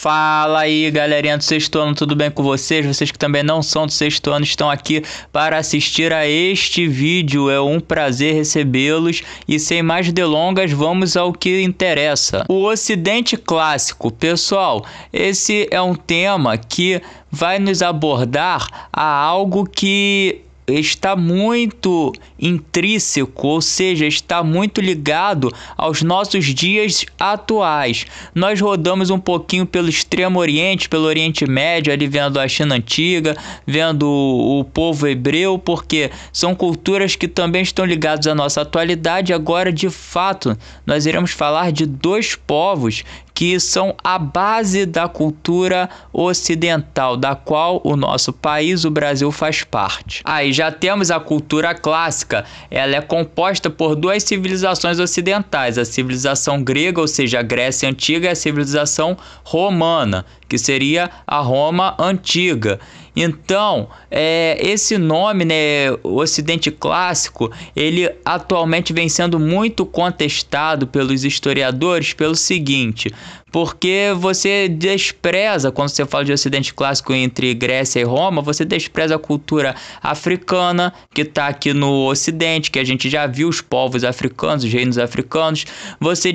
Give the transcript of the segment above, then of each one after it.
Fala aí, galerinha do sexto ano, tudo bem com vocês? Vocês que também não são do sexto ano estão aqui para assistir a este vídeo. É um prazer recebê-los e sem mais delongas, vamos ao que interessa. O Ocidente Clássico. Pessoal, esse é um tema que vai nos abordar a algo que está muito intrínseco, ou seja, está muito ligado aos nossos dias atuais. Nós rodamos um pouquinho pelo Extremo Oriente, pelo Oriente Médio, ali vendo a China Antiga, vendo o povo hebreu, porque são culturas que também estão ligadas à nossa atualidade. Agora, de fato, nós iremos falar de dois povos que são a base da cultura ocidental, da qual o nosso país, o Brasil, faz parte. Aí já temos a cultura clássica. Ela é composta por duas civilizações ocidentais, a civilização grega, ou seja, a Grécia Antiga, e a civilização romana, que seria a Roma Antiga. Então, esse nome, né, Ocidente Clássico, ele atualmente vem sendo muito contestado pelos historiadores pelo seguinte: porque você despreza, quando você fala de Ocidente Clássico entre Grécia e Roma, você despreza a cultura africana, que está aqui no Ocidente, que a gente já viu os povos africanos, os reinos africanos. Você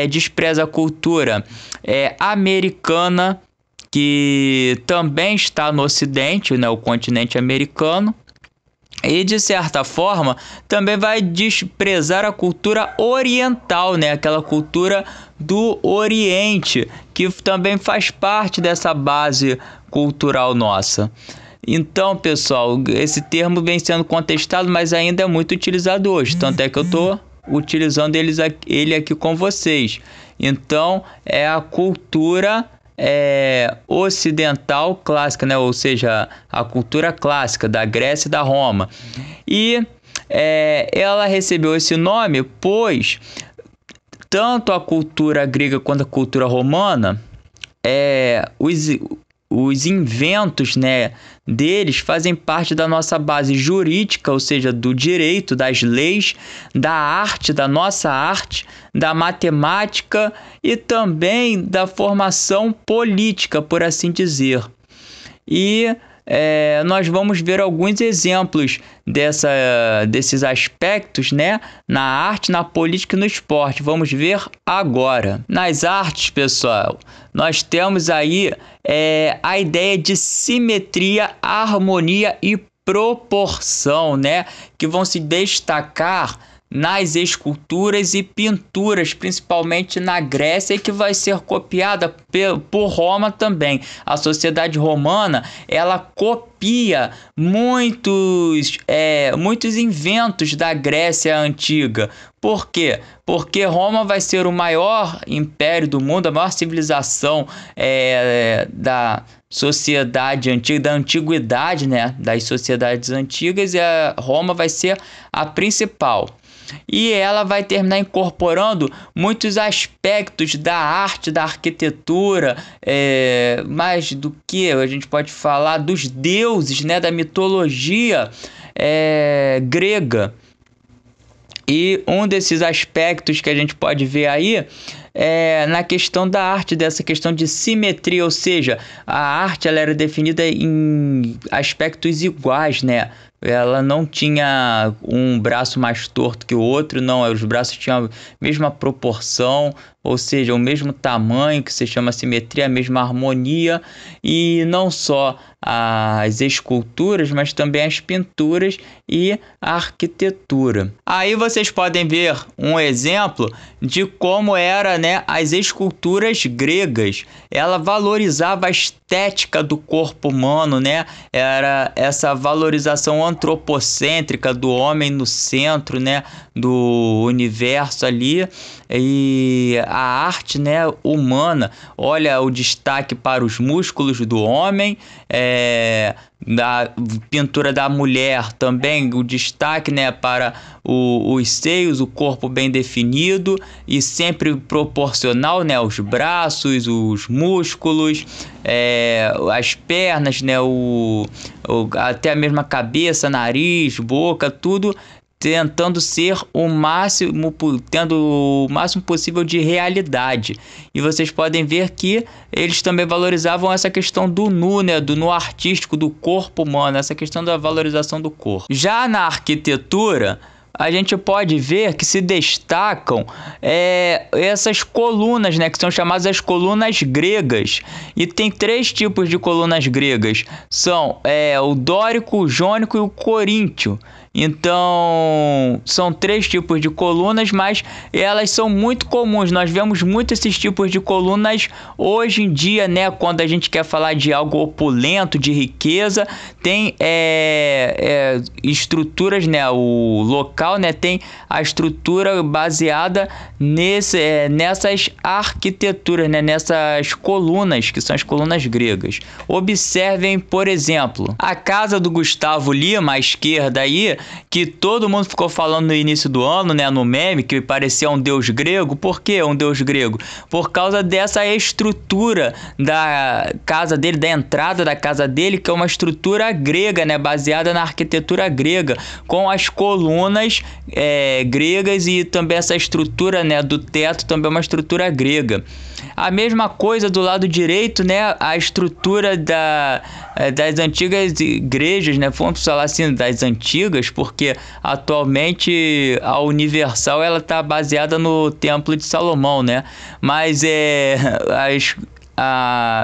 despreza a cultura americana, que também está no Ocidente, né, o continente americano. E, de certa forma, também vai desprezar a cultura oriental, né? Aquela cultura do Oriente, que também faz parte dessa base cultural nossa. Então, pessoal, esse termo vem sendo contestado, mas ainda é muito utilizado hoje. Tanto é que eu estou utilizando ele aqui com vocês. Então, é a cultura ocidental clássica, né? Ou seja, a cultura clássica da Grécia e da Roma. E ela recebeu esse nome pois tanto a cultura grega quanto a cultura romana, os inventos, né, deles fazem parte da nossa base jurídica, ou seja, do direito, das leis, da arte, da nossa arte, da matemática e também da formação política, por assim dizer. E nós vamos ver alguns exemplos desses aspectos, né, na arte, na política e no esporte. Vamos ver agora. Nas artes, pessoal, nós temos aí a ideia de simetria, harmonia e proporção, né, que vão se destacar nas esculturas e pinturas, principalmente na Grécia, e que vai ser copiada por Roma também. A sociedade romana, ela copia muitos inventos da Grécia Antiga. Por quê? Porque Roma vai ser o maior império do mundo, a maior civilização da sociedade antiga, da antiguidade, né, das sociedades antigas, e a Roma vai ser a principal. E ela vai terminar incorporando muitos aspectos da arte, da arquitetura, mais do que a gente pode falar dos deuses, né, da mitologia grega. E um desses aspectos que a gente pode ver aí na questão da arte, dessa questão de simetria, ou seja, a arte ela era definida em aspectos iguais, né? Ela não tinha um braço mais torto que o outro, não, os braços tinham a mesma proporção, ou seja, o mesmo tamanho, que se chama simetria, a mesma harmonia, e não só as esculturas, mas também as pinturas e a arquitetura. Aí vocês podem ver um exemplo de como era, né, as esculturas gregas. Ela valorizava a estética do corpo humano, né? Era essa valorização antropocêntrica do homem no centro, né, do universo ali. E a arte, né, humana, olha o destaque para os músculos do homem, da pintura da mulher também o destaque, né, para os seios, o corpo bem definido e sempre proporcional, né, os braços, os músculos, as pernas, né, até a mesma cabeça, nariz, boca, tudo tentando ser o máximo, tendo o máximo possível de realidade. E vocês podem ver que eles também valorizavam essa questão do nu, né, do nu artístico, do corpo humano, essa questão da valorização do corpo. Já na arquitetura, a gente pode ver que se destacam essas colunas, né, que são chamadas as colunas gregas. E tem 3 tipos de colunas gregas. São o dórico, o jônico e o coríntio. Então, são 3 tipos de colunas, mas elas são muito comuns. Nós vemos muito esses tipos de colunas hoje em dia, né? Quando a gente quer falar de algo opulento, de riqueza, tem estruturas, né? O local, né? Tem a estrutura baseada nessas arquiteturas, né? Nessas colunas, que são as colunas gregas. Observem, por exemplo, a casa do Gustavo Lima, à esquerda aí, que todo mundo ficou falando no início do ano, né, no meme, que parecia um deus grego. Por que um deus grego? Por causa dessa estrutura da casa dele, da entrada da casa dele, que é uma estrutura grega, né, baseada na arquitetura grega, com as colunas gregas, e também essa estrutura, né, do teto também é uma estrutura grega. A mesma coisa do lado direito, né, a estrutura das antigas igrejas, né, vamos falar assim, das antigas, porque atualmente a Universal ela está baseada no Templo de Salomão, né, mas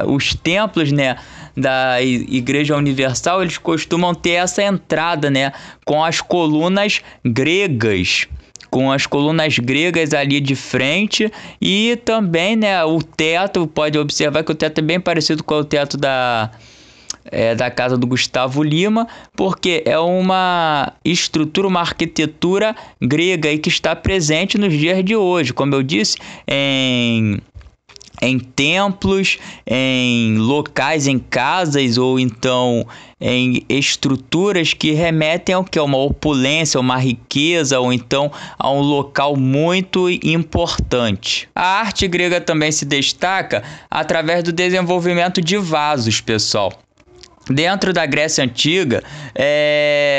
os templos, né, da Igreja Universal, eles costumam ter essa entrada, né, com as colunas gregas. Ali de frente, e também, né, o teto, pode observar que o teto é bem parecido com o teto da casa do Gustavo Lima, porque é uma estrutura, uma arquitetura grega e que está presente nos dias de hoje, como eu disse, em templos, em locais, em casas, ou então em estruturas que remetem ao que é uma opulência, uma riqueza, ou então a um local muito importante. A arte grega também se destaca através do desenvolvimento de vasos, pessoal. Dentro da Grécia Antiga,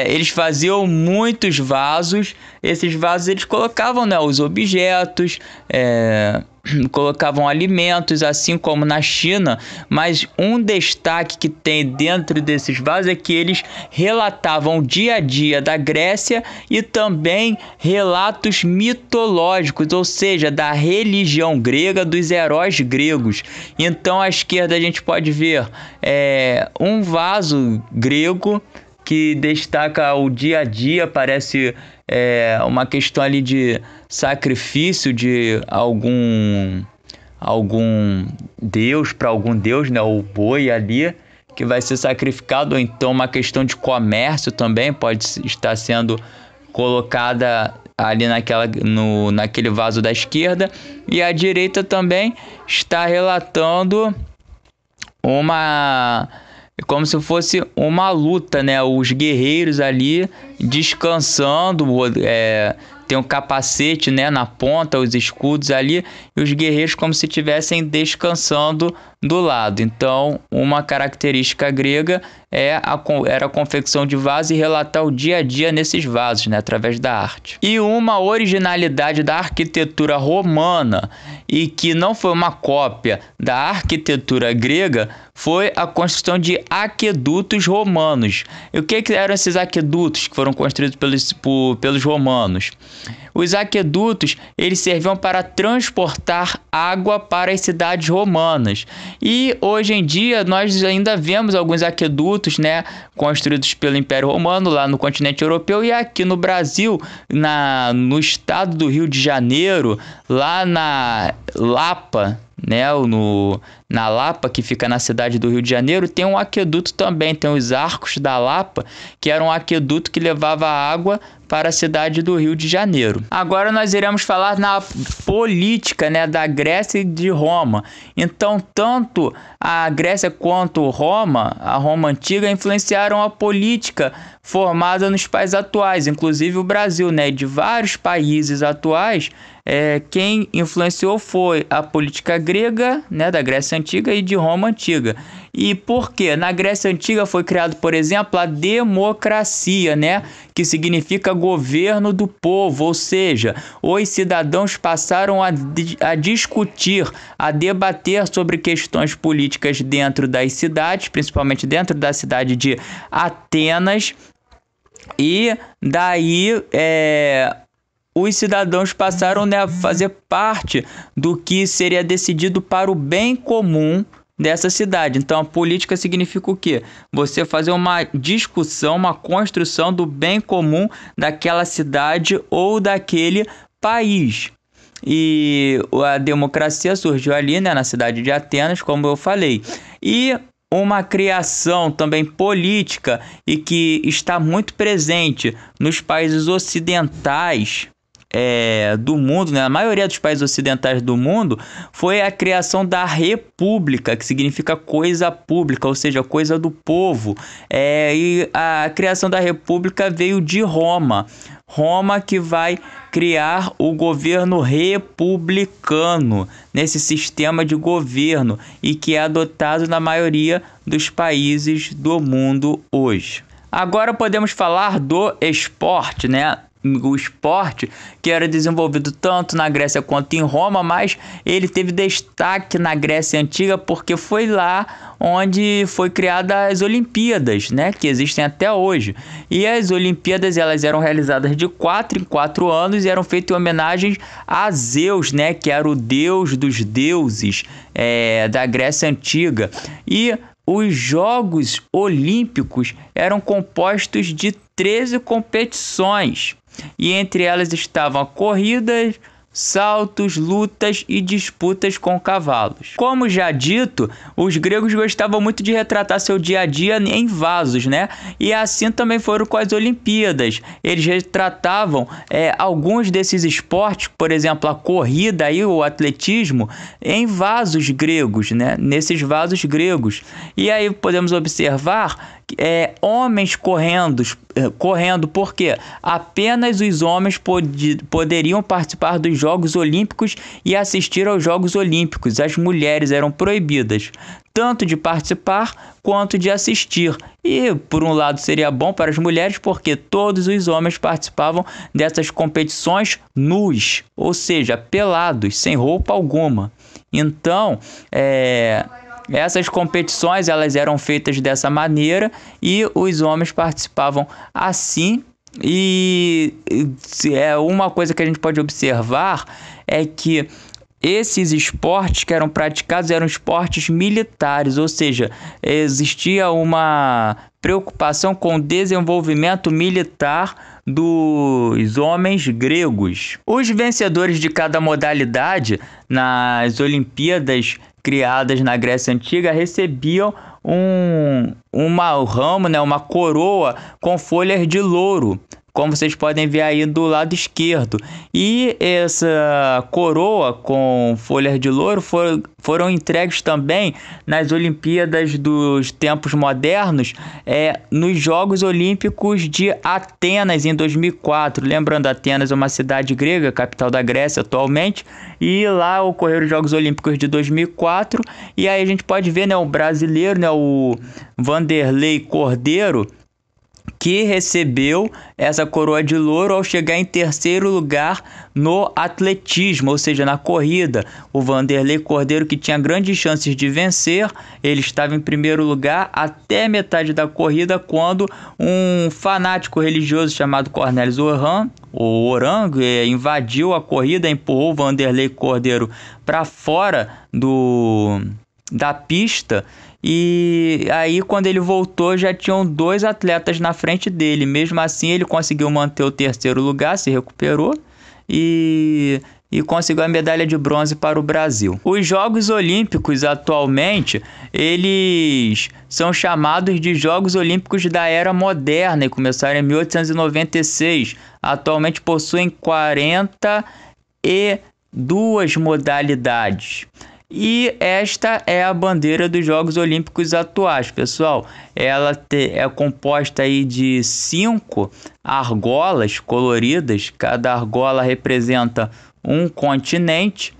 eles faziam muitos vasos. Esses vasos eles colocavam, né, os objetos, colocavam alimentos, assim como na China, mas um destaque que tem dentro desses vasos é que eles relatavam o dia a dia da Grécia e também relatos mitológicos, ou seja, da religião grega, dos heróis gregos. Então, à esquerda a gente pode ver um vaso grego que destaca o dia a dia, parece uma questão ali de sacrifício de algum deus, para algum deus, né, o boi ali que vai ser sacrificado, ou então uma questão de comércio também pode estar sendo colocada ali naquele vaso da esquerda. E a direita também está relatando como se fosse uma luta, né? Os guerreiros ali descansando, tem um capacete, né, na ponta, os escudos ali, e os guerreiros como se estivessem descansando do lado. Então, uma característica grega era a confecção de vasos e relatar o dia a dia nesses vasos, né, através da arte. E uma originalidade da arquitetura romana, e que não foi uma cópia da arquitetura grega, foi a construção de aquedutos romanos. E o que eram esses aquedutos que foram construídos pelos romanos? Os aquedutos, eles serviam para transportar água para as cidades romanas. E hoje em dia nós ainda vemos alguns aquedutos, né, construídos pelo Império Romano lá no continente europeu, e aqui no Brasil, no estado do Rio de Janeiro, lá na Lapa, né, na Lapa, que fica na cidade do Rio de Janeiro, tem um aqueduto também, tem os Arcos da Lapa, que era um aqueduto que levava água para a cidade do Rio de Janeiro. Agora nós iremos falar na política, né, da Grécia e de Roma. Então, tanto a Grécia quanto Roma, a Roma antiga, influenciaram a política formada nos países atuais, inclusive o Brasil, né, de vários países atuais, quem influenciou foi a política grega, né, da Grécia Antiga e de Roma Antiga. E por quê? Na Grécia Antiga foi criado, por exemplo, a democracia, né, que significa governo do povo, ou seja, os cidadãos passaram a discutir, a debater sobre questões políticas dentro das cidades, principalmente dentro da cidade de Atenas, e daí os cidadãos passaram, né, a fazer parte do que seria decidido para o bem comum dessa cidade. Então, a política significa o quê? Você fazer uma discussão, uma construção do bem comum daquela cidade ou daquele país. E a democracia surgiu ali, né, na cidade de Atenas, como eu falei. E uma criação também política e que está muito presente nos países ocidentais do mundo, né? A maioria dos países ocidentais do mundo, foi a criação da república, que significa coisa pública, ou seja, coisa do povo. E a criação da república veio de Roma. Roma que vai criar o governo republicano nesse sistema de governo e que é adotado na maioria dos países do mundo hoje. Agora podemos falar do esporte, né? O esporte que era desenvolvido tanto na Grécia quanto em Roma, mas ele teve destaque na Grécia Antiga porque foi lá onde foi criada as Olimpíadas, né, que existem até hoje. E as Olimpíadas, elas eram realizadas de 4 em 4 anos e eram feitas em homenagem a Zeus, né, que era o deus dos deuses da Grécia Antiga. E os Jogos Olímpicos eram compostos de 13 competições. E entre elas estavam corridas, saltos, lutas e disputas com cavalos. Como já dito, os gregos gostavam muito de retratar seu dia a dia em vasos, né? E assim também foram com as Olimpíadas. Eles retratavam alguns desses esportes, por exemplo, a corrida e o atletismo, em vasos gregos, né? Nesses vasos gregos. E aí podemos observar homens correndo, porque apenas os homens poderiam participar dos Jogos Olímpicos e assistir aos Jogos Olímpicos. As mulheres eram proibidas tanto de participar quanto de assistir. E, por um lado, seria bom para as mulheres, porque todos os homens participavam dessas competições nus, ou seja, pelados, sem roupa alguma. Então, essas competições, elas eram feitas dessa maneira e os homens participavam assim. E uma coisa que a gente pode observar é que esses esportes que eram praticados eram esportes militares, ou seja, existia uma preocupação com o desenvolvimento militar dos homens gregos. Os vencedores de cada modalidade nas Olimpíadas criadas na Grécia Antiga recebiam um ramo, né, uma coroa com folhas de louro, como vocês podem ver aí do lado esquerdo. E essa coroa com folhas de louro foram entregues também nas Olimpíadas dos tempos modernos, nos Jogos Olímpicos de Atenas em 2004. Lembrando, Atenas é uma cidade grega, capital da Grécia atualmente, e lá ocorreram os Jogos Olímpicos de 2004. E aí a gente pode ver, né, o brasileiro, né, o Vanderlei Cordeiro, que recebeu essa coroa de louro ao chegar em terceiro lugar no atletismo, ou seja, na corrida. O Vanderlei Cordeiro, que tinha grandes chances de vencer, ele estava em primeiro lugar até metade da corrida, quando um fanático religioso chamado Cornelius Oran, invadiu a corrida, empurrou o Vanderlei Cordeiro para fora da pista. E aí, quando ele voltou, já tinham 2 atletas na frente dele. Mesmo assim, ele conseguiu manter o terceiro lugar, se recuperou e conseguiu a medalha de bronze para o Brasil. Os Jogos Olímpicos, atualmente, eles são chamados de Jogos Olímpicos da Era Moderna e começaram em 1896. Atualmente possuem 42 modalidades. E esta é a bandeira dos Jogos Olímpicos atuais, pessoal. Ela é composta aí de 5 argolas coloridas. Cada argola representa um continente,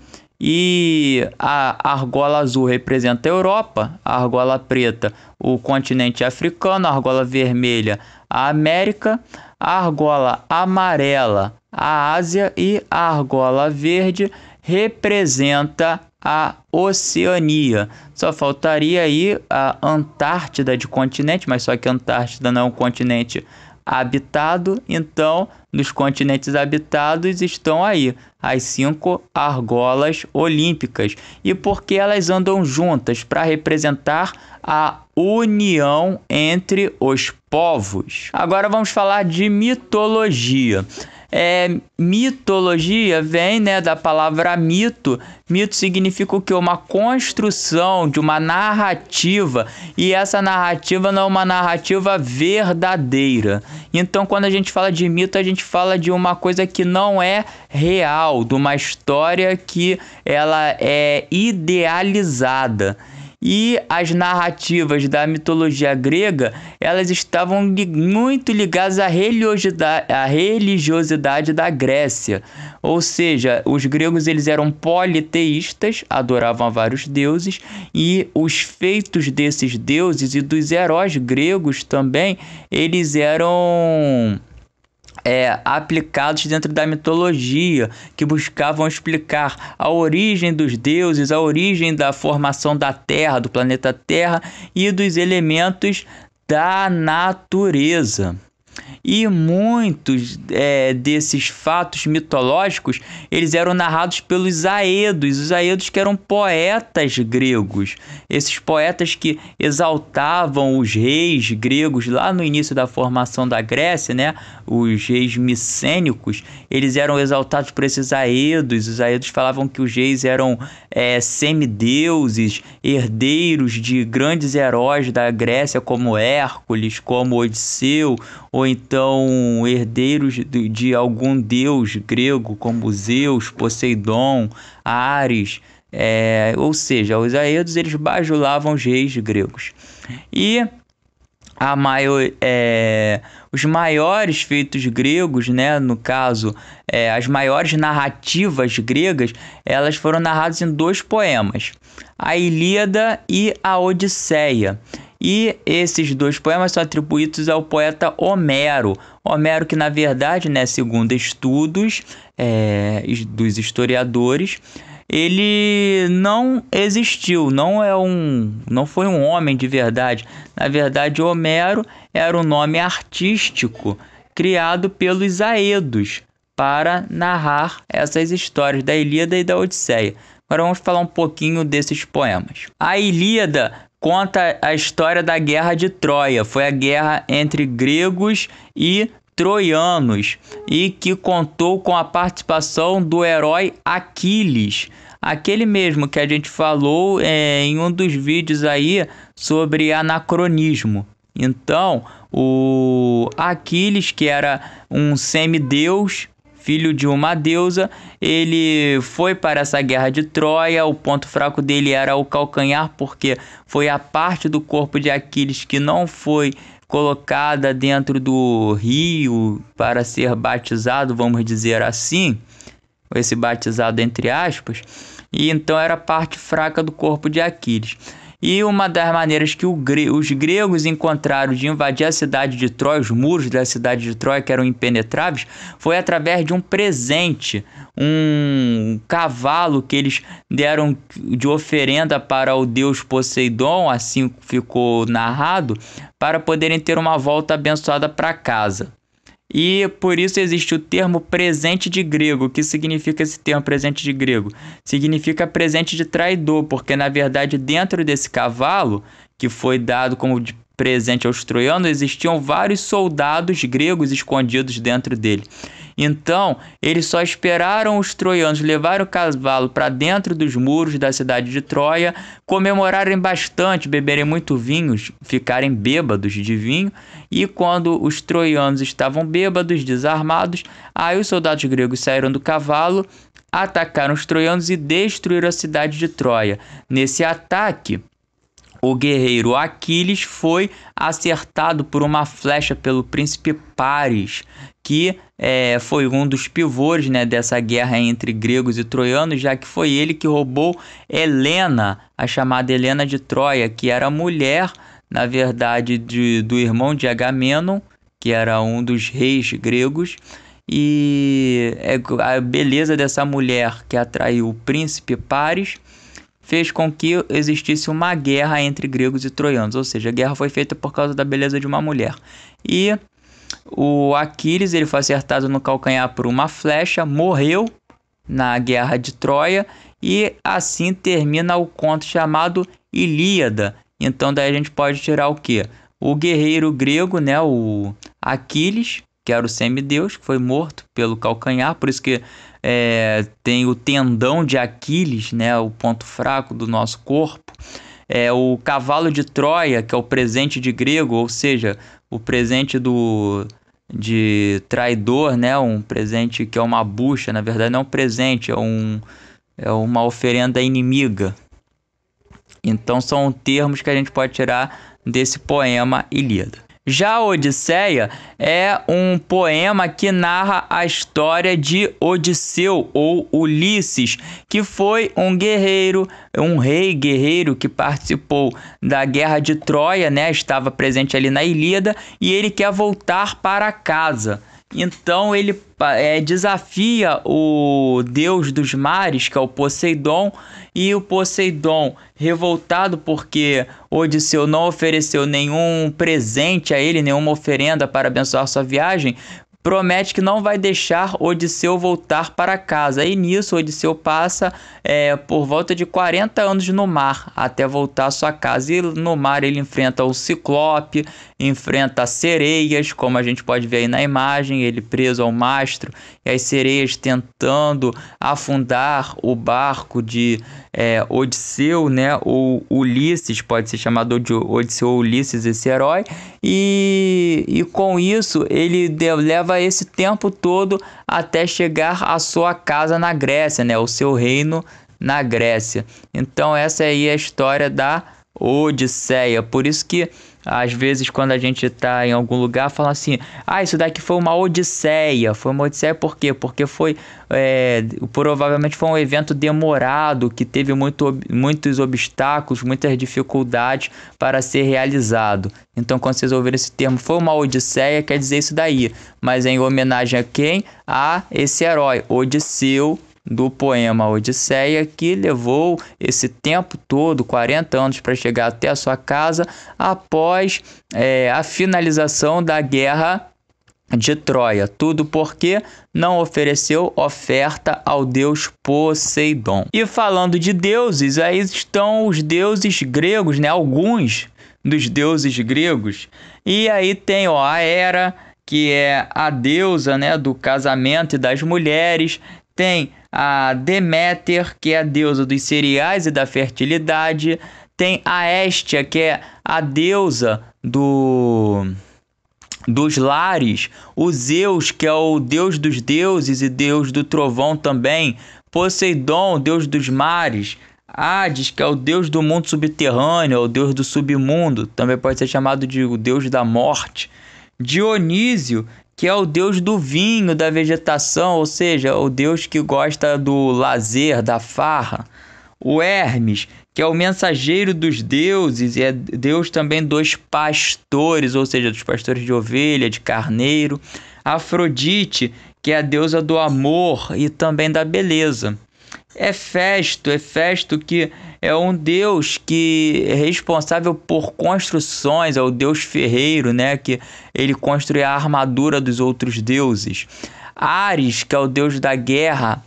e a argola azul representa a Europa, a argola preta o continente africano, a argola vermelha a América, a argola amarela a Ásia e a argola verde representa a Oceania. Só faltaria aí a Antártida de continente, mas só que a Antártida não é um continente habitado, então nos continentes habitados estão aí as 5 argolas olímpicas. E por que elas andam juntas? Para representar a união entre os povos. Agora vamos falar de mitologia. Mitologia vem, da palavra mito. Mito significa o quê? Uma construção de uma narrativa, e essa narrativa não é uma narrativa verdadeira. Então, quando a gente fala de mito, a gente fala de uma coisa que não é real, de uma história que ela é idealizada. E as narrativas da mitologia grega, elas estavam muito ligadas à religiosidade da Grécia. Ou seja, os gregos eles eram politeístas, adoravam a vários deuses, e os feitos desses deuses e dos heróis gregos também, eles eram aplicados dentro da mitologia, que buscavam explicar a origem dos deuses, a origem da formação da Terra, do planeta Terra e dos elementos da natureza. E muitos desses fatos mitológicos, eles eram narrados pelos aedos, os aedos que eram poetas gregos. Esses poetas que exaltavam os reis gregos lá no início da formação da Grécia, os reis micênicos, eles eram exaltados por esses aedos. Os aedos falavam que os reis eram semideuses, herdeiros de grandes heróis da Grécia, como Hércules, como Odisseu, ou então herdeiros de algum deus grego, como Zeus, Poseidon, Ares, ou seja, os aedos eles bajulavam os reis gregos. E os maiores feitos gregos, no caso, as maiores narrativas gregas, elas foram narradas em 2 poemas, a Ilíada e a Odisseia. E esses 2 poemas são atribuídos ao poeta Homero. Homero que, na verdade, segundo estudos dos historiadores, ele não existiu, não foi um homem de verdade. Na verdade, Homero era um nome artístico criado pelos aedos para narrar essas histórias da Ilíada e da Odisseia. Agora vamos falar um pouquinho desses poemas. A Ilíada conta a história da Guerra de Troia. Foi a guerra entre gregos e troianos, e que contou com a participação do herói Aquiles, aquele mesmo que a gente falou em um dos vídeos aí sobre anacronismo. Então, o Aquiles, que era um semideus, filho de uma deusa, ele foi para essa guerra de Troia. O ponto fraco dele era o calcanhar, porque foi a parte do corpo de Aquiles que não foi colocada dentro do rio para ser batizado, vamos dizer assim, esse batizado entre aspas, e então era a parte fraca do corpo de Aquiles. E uma das maneiras que os gregos encontraram de invadir a cidade de Troia, os muros da cidade de Troia, que eram impenetráveis, foi através de um presente, um cavalo que eles deram de oferenda para o deus Poseidon, assim ficou narrado, para poderem ter uma volta abençoada para casa. E por isso existe o termo presente de grego. O que significa esse termo presente de grego? Significa presente de traidor, porque na verdade dentro desse cavalo, que foi dado como de presente aos troianos, existiam vários soldados gregos escondidos dentro dele. Então, eles só esperaram os troianos levarem o cavalo para dentro dos muros da cidade de Troia, comemorarem bastante, beberem muito vinho, ficarem bêbados de vinho, e quando os troianos estavam bêbados, desarmados, aí os soldados gregos saíram do cavalo, atacaram os troianos e destruíram a cidade de Troia. Nesse ataque, o guerreiro Aquiles foi acertado por uma flecha pelo príncipe Paris, que foi um dos pivôs, né, dessa guerra entre gregos e troianos, já que foi ele que roubou Helena, a chamada Helena de Troia, que era mulher, na verdade, do irmão de Agamenon, que era um dos reis gregos. E a beleza dessa mulher que atraiu o príncipe Paris fez com que existisse uma guerra entre gregos e troianos, ou seja, a guerra foi feita por causa da beleza de uma mulher. E o Aquiles, ele foi acertado no calcanhar por uma flecha, morreu na guerra de Troia, e assim termina o conto chamado Ilíada. Então daí a gente pode tirar o quê? O guerreiro grego, né, o Aquiles, que era o semideus, que foi morto pelo calcanhar, por isso que tem o tendão de Aquiles, né, o ponto fraco do nosso corpo. O cavalo de Troia, que é o presente de grego, ou seja, o presente de traidor, né, um presente que é uma bucha, na verdade não é um presente, é uma oferenda inimiga. Então são termos que a gente pode tirar desse poema Ilíada. Já a Odisseia é um poema que narra a história de Odisseu ou Ulisses, que foi um guerreiro, um rei guerreiro que participou da guerra de Troia, né? Estava presente ali na Ilíada, e ele quer voltar para casa. Então ele desafia o deus dos mares, que é o Poseidon, e o Poseidon, revoltado porque Odisseu não ofereceu nenhum presente a ele, nenhuma oferenda para abençoar sua viagem, promete que não vai deixar Odisseu voltar para casa. E nisso Odisseu passa por volta de 40 anos no mar até voltar à sua casa. E no mar ele enfrenta o Ciclope, enfrenta sereias, como a gente pode ver aí na imagem, ele preso ao mastro, e as sereias tentando afundar o barco de Odisseu, né? Ou Ulisses, pode ser chamado de Odisseu ou Ulisses, esse herói. E com isso ele leva esse tempo todo até chegar à sua casa na Grécia, né? O seu reino na Grécia. Então essa aí é a história da Odisseia. Por isso que às vezes quando a gente está em algum lugar, fala assim: isso daqui foi uma odisseia. Foi uma odisseia por quê? Porque provavelmente foi um evento demorado, que teve muitos obstáculos, muitas dificuldades para ser realizado. Então quando vocês ouvirem esse termo, foi uma odisseia, quer dizer isso daí. Mas é em homenagem a quem? A esse herói, Odisseu, do poema Odisseia, que levou esse tempo todo, 40 anos, para chegar até a sua casa após a finalização da guerra de Troia. Tudo porque não ofereceu oferta ao deus Poseidon. E falando de deuses, aí estão os deuses gregos, né? Alguns dos deuses gregos. E aí tem a Hera, que é a deusa, né, do casamento e das mulheres. Tem a Deméter, que é a deusa dos cereais e da fertilidade. Tem a Héstia, que é a deusa dos lares. O Zeus, que é o deus dos deuses e deus do trovão também. Poseidon, deus dos mares. Hades, que é o deus do mundo subterrâneo, o deus do submundo, também pode ser chamado de o deus da morte. Dionísio, que é o deus do vinho, da vegetação, ou seja, o deus que gosta do lazer, da farra. O Hermes, que é o mensageiro dos deuses, e é deus também dos pastores, ou seja, dos pastores de ovelha, de carneiro. Afrodite, que é a deusa do amor e também da beleza. Hefesto, que é um deus que é responsável por construções, é o deus ferreiro, né? Que ele construi a armadura dos outros deuses. Ares, que é o deus da guerra.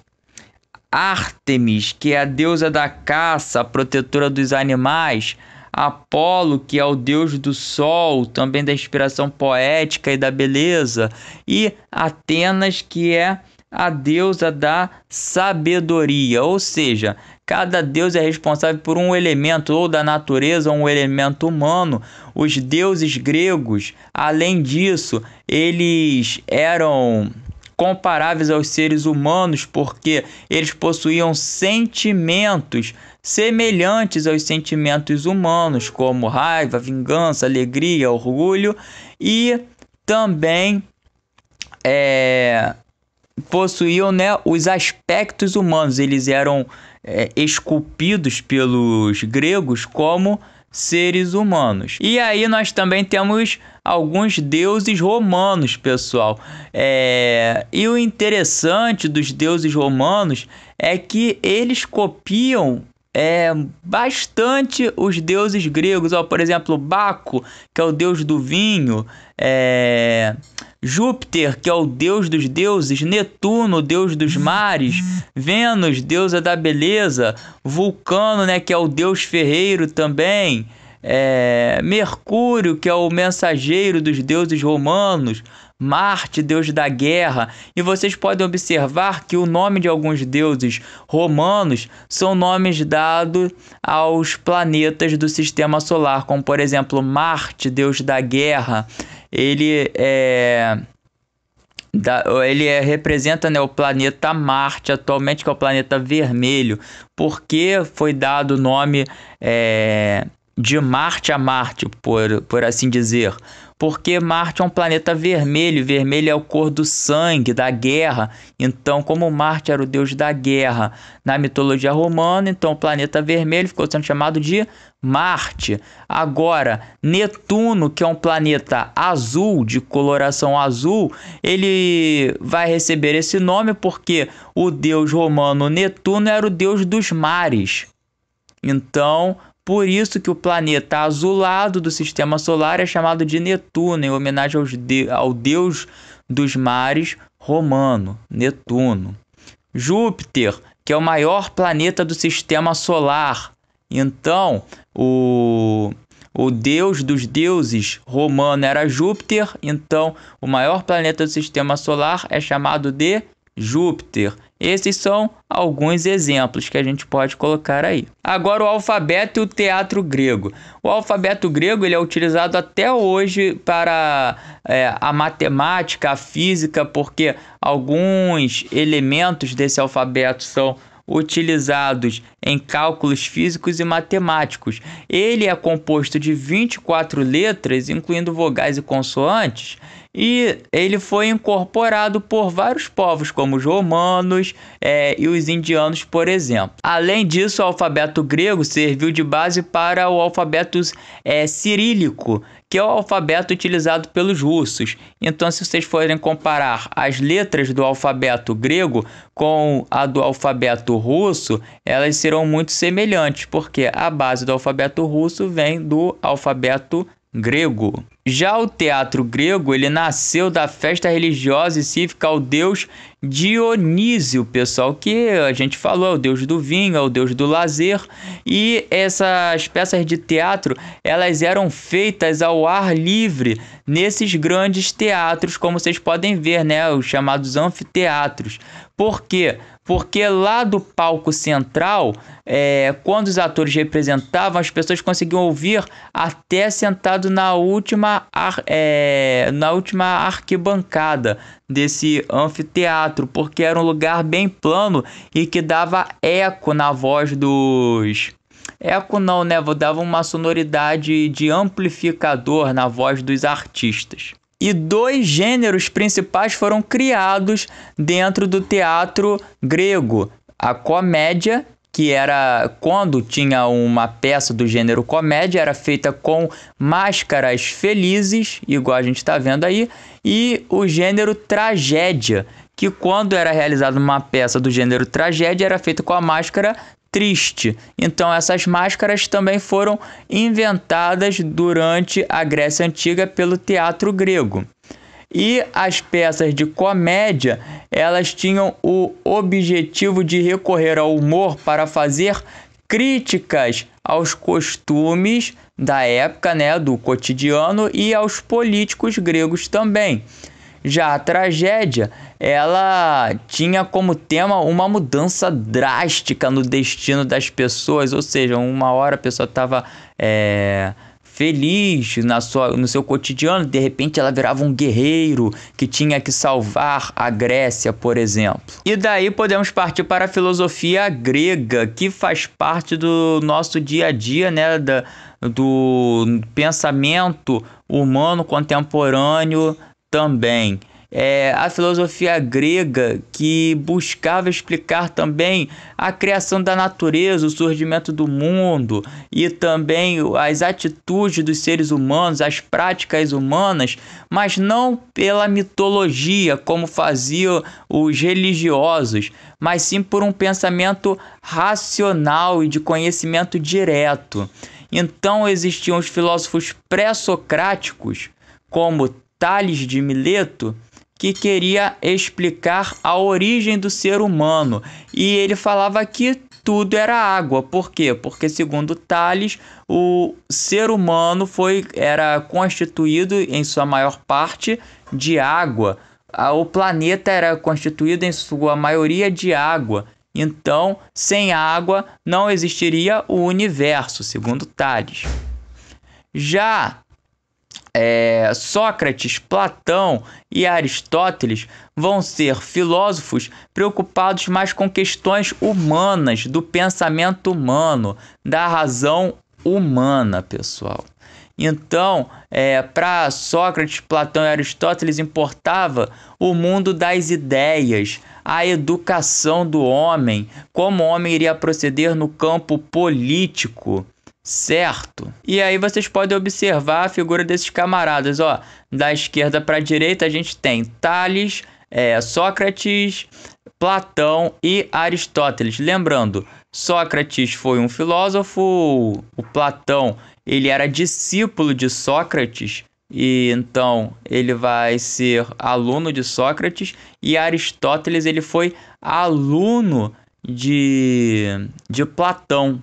Ártemis, que é a deusa da caça, a protetora dos animais. Apolo, que é o deus do sol, também da inspiração poética e da beleza. E Atenas, que é a deusa da sabedoria, ou seja, cada deus é responsável por um elemento, ou da natureza, ou um elemento humano. Os deuses gregos, além disso, eles eram comparáveis aos seres humanos porque eles possuíam sentimentos semelhantes aos sentimentos humanos, como raiva, vingança, alegria, orgulho, e também possuíam, né, os aspectos humanos. Eles eram esculpidos pelos gregos como seres humanos. E aí nós também temos alguns deuses romanos, pessoal. E o interessante dos deuses romanos é que eles copiam bastante os deuses gregos. Por exemplo, Baco, que é o deus do vinho, Júpiter, que é o deus dos deuses, Netuno, deus dos mares, Vênus, deusa da beleza, Vulcano, né, que é o deus ferreiro também, Mercúrio, que é o mensageiro dos deuses romanos, Marte, deus da guerra. E vocês podem observar que o nome de alguns deuses romanos são nomes dados aos planetas do sistema solar, como por exemplo Marte, deus da guerra. Ele representa, né, o planeta Marte atualmente, que é o planeta vermelho, porque foi dado o nome de Marte a Marte, por assim dizer. Porque Marte é um planeta vermelho, vermelho é a cor do sangue, da guerra. Então, como Marte era o deus da guerra na mitologia romana, então o planeta vermelho ficou sendo chamado de Marte. Agora, Netuno, que é um planeta azul, de coloração azul, ele vai receber esse nome porque o deus romano Netuno era o deus dos mares. Então, por isso que o planeta azulado do sistema solar é chamado de Netuno, em homenagem ao deus dos mares romano, Netuno. Júpiter, que é o maior planeta do sistema solar. Então, o deus dos deuses romano era Júpiter, então o maior planeta do sistema solar é chamado de Júpiter. Esses são alguns exemplos que a gente pode colocar aí. Agora, o alfabeto e o teatro grego. O alfabeto grego ele é utilizado até hoje para a matemática, a física, porque alguns elementos desse alfabeto são utilizados em cálculos físicos e matemáticos. Ele é composto de 24 letras, incluindo vogais e consoantes, e ele foi incorporado por vários povos, como os romanos e os indianos, por exemplo. Além disso, o alfabeto grego serviu de base para o alfabeto cirílico, que é o alfabeto utilizado pelos russos. Então, se vocês forem comparar as letras do alfabeto grego com a do alfabeto russo, elas serão muito semelhantes, porque a base do alfabeto russo vem do alfabeto grego. Já o teatro grego, ele nasceu da festa religiosa e cívica ao deus Dionísio, pessoal, que a gente falou, é o deus do vinho, é o deus do lazer, e essas peças de teatro, elas eram feitas ao ar livre, nesses grandes teatros, como vocês podem ver, né, os chamados anfiteatros. Por quê? Porque lá do palco central, quando os atores representavam, as pessoas conseguiam ouvir até sentado na última arquibancada desse anfiteatro, porque era um lugar bem plano e que dava eco na voz dos... Eco não, né? Dava uma sonoridade de amplificador na voz dos artistas. E 2 gêneros principais foram criados dentro do teatro grego. A comédia, que era quando tinha uma peça do gênero comédia, era feita com máscaras felizes, igual a gente está vendo aí, e o gênero tragédia, que quando era realizada uma peça do gênero tragédia, era feita com a máscara triste. Então essas máscaras também foram inventadas durante a Grécia Antiga pelo teatro grego. E as peças de comédia, elas tinham o objetivo de recorrer ao humor para fazer críticas aos costumes da época, né, do cotidiano, e aos políticos gregos também. Já a tragédia, ela tinha como tema uma mudança drástica no destino das pessoas, ou seja, uma hora a pessoa estava feliz no seu cotidiano, de repente ela virava um guerreiro que tinha que salvar a Grécia, por exemplo. E daí podemos partir para a filosofia grega, que faz parte do nosso dia a dia, né, do pensamento humano contemporâneo também. A filosofia grega, que buscava explicar também a criação da natureza, o surgimento do mundo e também as atitudes dos seres humanos, as práticas humanas, mas não pela mitologia, como faziam os religiosos, mas sim por um pensamento racional e de conhecimento direto. Então existiam os filósofos pré-socráticos, como Tales de Mileto, que queria explicar a origem do ser humano. E ele falava que tudo era água. Por quê? Porque, segundo Tales, o ser humano era constituído, em sua maior parte, de água. O planeta era constituído, em sua maioria, de água. Então, sem água, não existiria o universo, segundo Tales. Já Sócrates, Platão e Aristóteles vão ser filósofos preocupados mais com questões humanas, do pensamento humano, da razão humana, pessoal. Então, para Sócrates, Platão e Aristóteles importava o mundo das ideias, a educação do homem, como o homem iria proceder no campo político, certo? E aí vocês podem observar a figura desses camaradas, ó. Da esquerda para a direita a gente tem Tales, Sócrates, Platão e Aristóteles. Lembrando, Sócrates foi um filósofo, o Platão ele era discípulo de Sócrates, e então ele vai ser aluno de Sócrates, e Aristóteles ele foi aluno de Platão.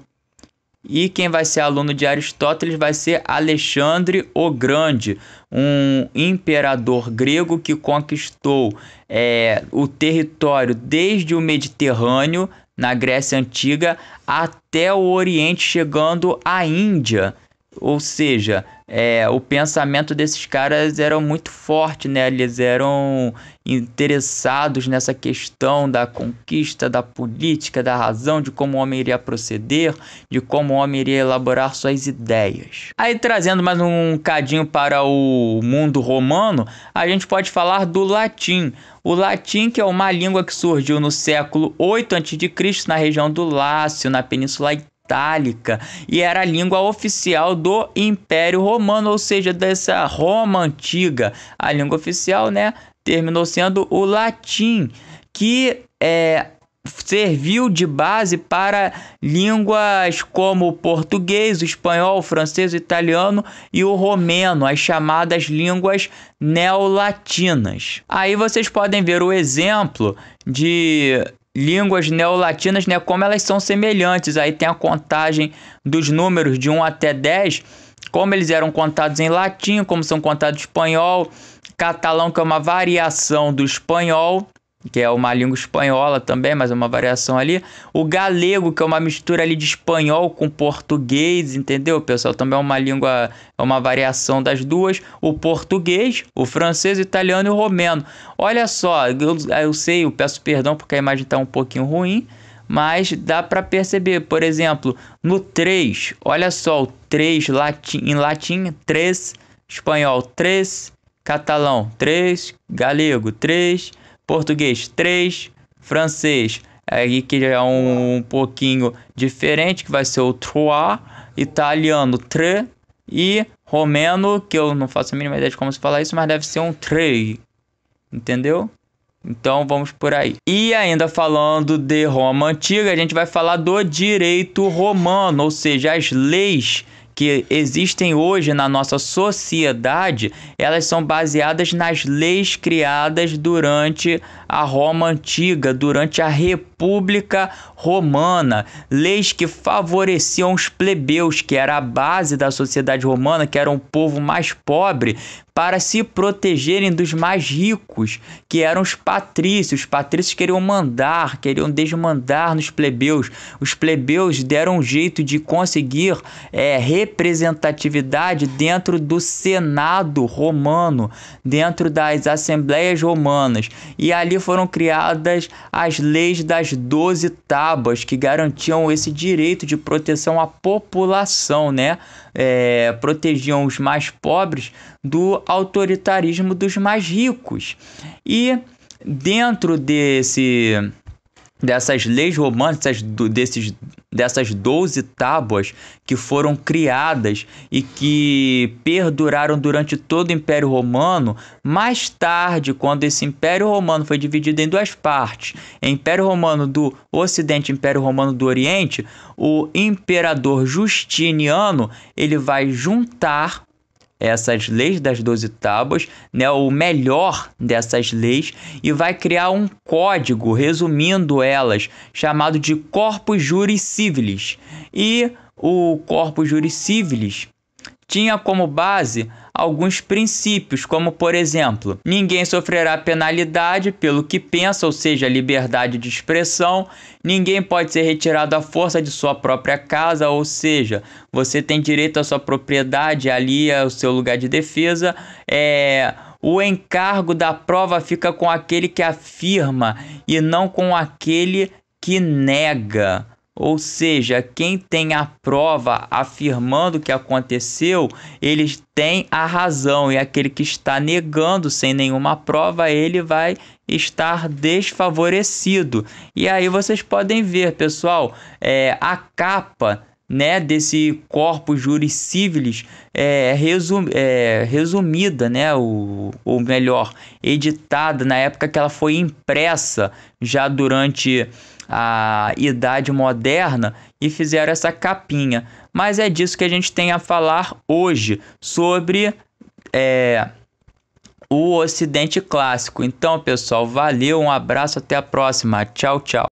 E quem vai ser aluno de Aristóteles vai ser Alexandre o Grande, um imperador grego que conquistou o território desde o Mediterrâneo, na Grécia Antiga, até o Oriente, chegando à Índia. Ou seja, o pensamento desses caras era muito forte, né? Eles eram interessados nessa questão da conquista, da política, da razão, de como o homem iria proceder, de como o homem iria elaborar suas ideias. Aí, trazendo mais um cadinho para o mundo romano, a gente pode falar do latim. O latim, que é uma língua que surgiu no século 8 a.C., na região do Lácio, na Península Itálica, e era a língua oficial do Império Romano, ou seja, dessa Roma antiga. A língua oficial, né, terminou sendo o latim, que serviu de base para línguas como o português, o espanhol, o francês, o italiano e o romeno, as chamadas línguas neolatinas. Aí vocês podem ver o exemplo de línguas neolatinas, né, como elas são semelhantes. Aí tem a contagem dos números de 1 até 10, como eles eram contados em latim, como são contados em espanhol, catalão, que é uma variação do espanhol, que é uma língua espanhola também, mas é uma variação ali. O galego, que é uma mistura ali de espanhol com português, entendeu, pessoal? Também é uma língua, é uma variação das duas. O português, o francês, o italiano e o romeno. Olha só, eu sei, eu peço perdão porque a imagem está um pouquinho ruim, mas dá para perceber. Por exemplo, no 3, olha só, o 3 em latim, 3, espanhol, 3, catalão, 3, galego, 3, português 3, francês aí que já é um pouquinho diferente, que vai ser o 3, italiano 3 e romeno, que eu não faço a mínima ideia de como se fala isso, mas deve ser um 3, entendeu? Então vamos por aí. E ainda falando de Roma Antiga, a gente vai falar do direito romano, ou seja, as leis que existem hoje na nossa sociedade, elas são baseadas nas leis criadas durante a Roma Antiga, durante a República Romana, leis que favoreciam os plebeus, que era a base da sociedade romana, que era um povo mais pobre, para se protegerem dos mais ricos, que eram os patrícios. Os patrícios queriam mandar, queriam desmandar nos plebeus. Os plebeus deram um jeito de conseguir representatividade dentro do Senado romano, dentro das Assembleias romanas. E ali foram criadas as leis das 12 tábuas, que garantiam esse direito de proteção à população, né? Protegiam os mais pobres do autoritarismo dos mais ricos. E dentro dessas leis romanas, dessas 12 tábuas que foram criadas e que perduraram durante todo o Império Romano, mais tarde, quando esse Império Romano foi dividido em duas partes, Império Romano do Ocidente e Império Romano do Oriente, o imperador Justiniano, ele vai juntar essas leis das 12 tábuas, né, o melhor dessas leis, e vai criar um código, resumindo elas, chamado de Corpus Juris Civilis. E o Corpus Juris Civilis tinha como base alguns princípios, como por exemplo, ninguém sofrerá penalidade pelo que pensa, ou seja, liberdade de expressão, ninguém pode ser retirado à força de sua própria casa, ou seja, você tem direito à sua propriedade, ali é o seu lugar de defesa, o encargo da prova fica com aquele que afirma e não com aquele que nega. Ou seja, quem tem a prova afirmando o que aconteceu, eles têm a razão, e aquele que está negando sem nenhuma prova, ele vai estar desfavorecido. E aí vocês podem ver, pessoal, a capa, né, desse Corpus Juris Civilis resumida, né, ou melhor, editada na época que ela foi impressa, já durante a Idade Moderna, e fizeram essa capinha. Mas é disso que a gente tem a falar hoje, sobre o Ocidente Clássico. Então, pessoal, valeu, um abraço, até a próxima. Tchau, tchau.